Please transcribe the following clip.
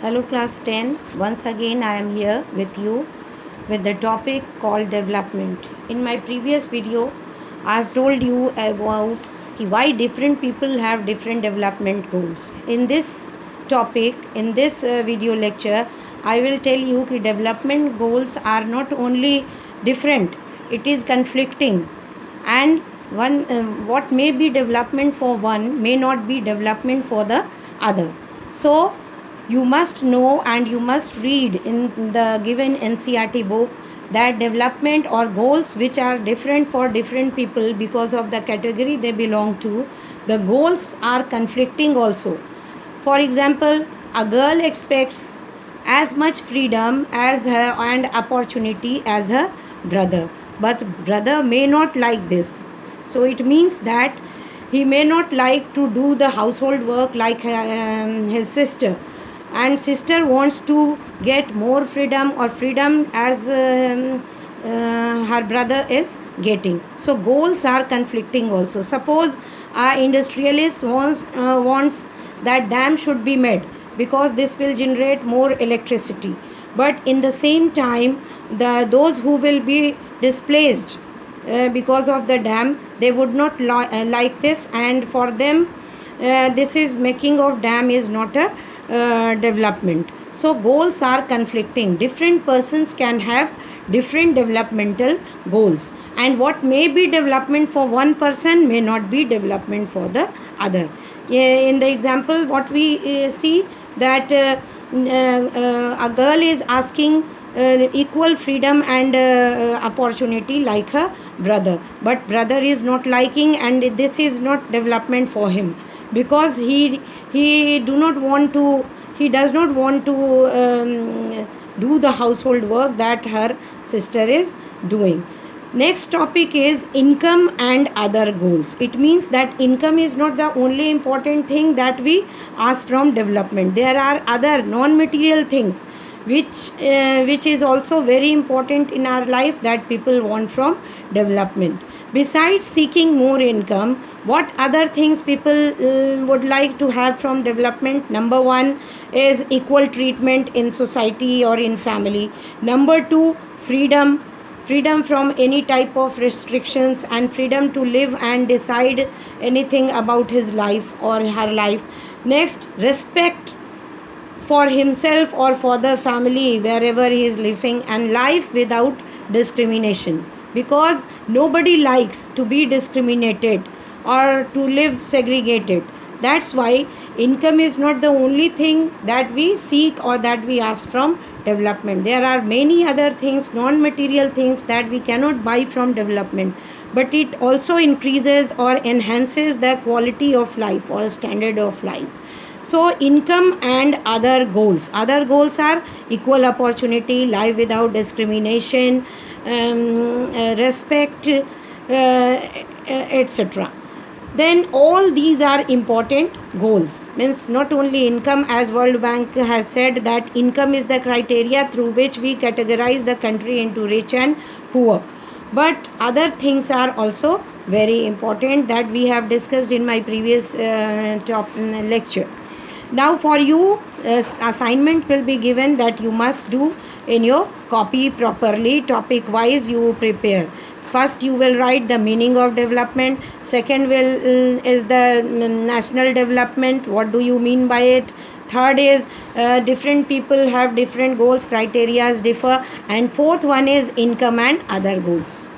Hello class 10. Once again I am here with you with the topic called development. In my previous video I have told you about why different people have different development goals. In this topic, in this video lecture, I will tell you that development goals are not only different, it is conflicting, and what may be development for one may not be development for the other. So you must know and you must read in the given NCERT book that development or goals which are different for different people because of the category they belong to, the goals are conflicting also. For example, a girl expects as much freedom as her and opportunity as her brother, but brother may not like this. So it means that he may not like to do the household work like his sister, and sister wants to get more freedom or freedom as her brother is getting. So goals are conflicting also. Suppose a industrialist wants that dam should be made because this will generate more electricity, but in the same time those who will be displaced because of the dam, they would not like this, and for them this is making of dam is not a development. So goals are conflicting. Different persons can have different developmental goals, and what may be development for one person may not be development for the other. In the example what we see that a girl is asking equal freedom and opportunity like her brother, but brother is not liking, and this is not development for him because he does not want to do the household work that her sister is doing. Next topic is income and other goals. It means that income is not the only important thing that we ask from development. There are other non-material things which is also very important in our life that people want from development. Besides seeking more income, what other things people would like to have from development? Number one is equal treatment in society or in family. Number two, freedom from any type of restrictions and freedom to live and decide anything about his life or her life. Next, respect for himself or for the family wherever he is living, and life without discrimination, because nobody likes to be discriminated or to live segregated. That's why income is not the only thing that we seek or that we ask from development. There are many other things, non-material things that we cannot buy from development, but it also increases or enhances the quality of life or standard of life. So income and other goals. Other goals are equal opportunity, life without discrimination, respect, etc. Then all these are important goals. Means not only income, as World Bank has said that income is the criteria through which we categorize the country into rich and poor, but other things are also very important that we have discussed in my previous lecture. Now for you, assignment will be given that you must do in your copy properly, topic wise you prepare. First you will write the meaning of development. Second is the national development, what do you mean by it. Third is different people have different goals, criterias differ, and fourth one is income and other goals.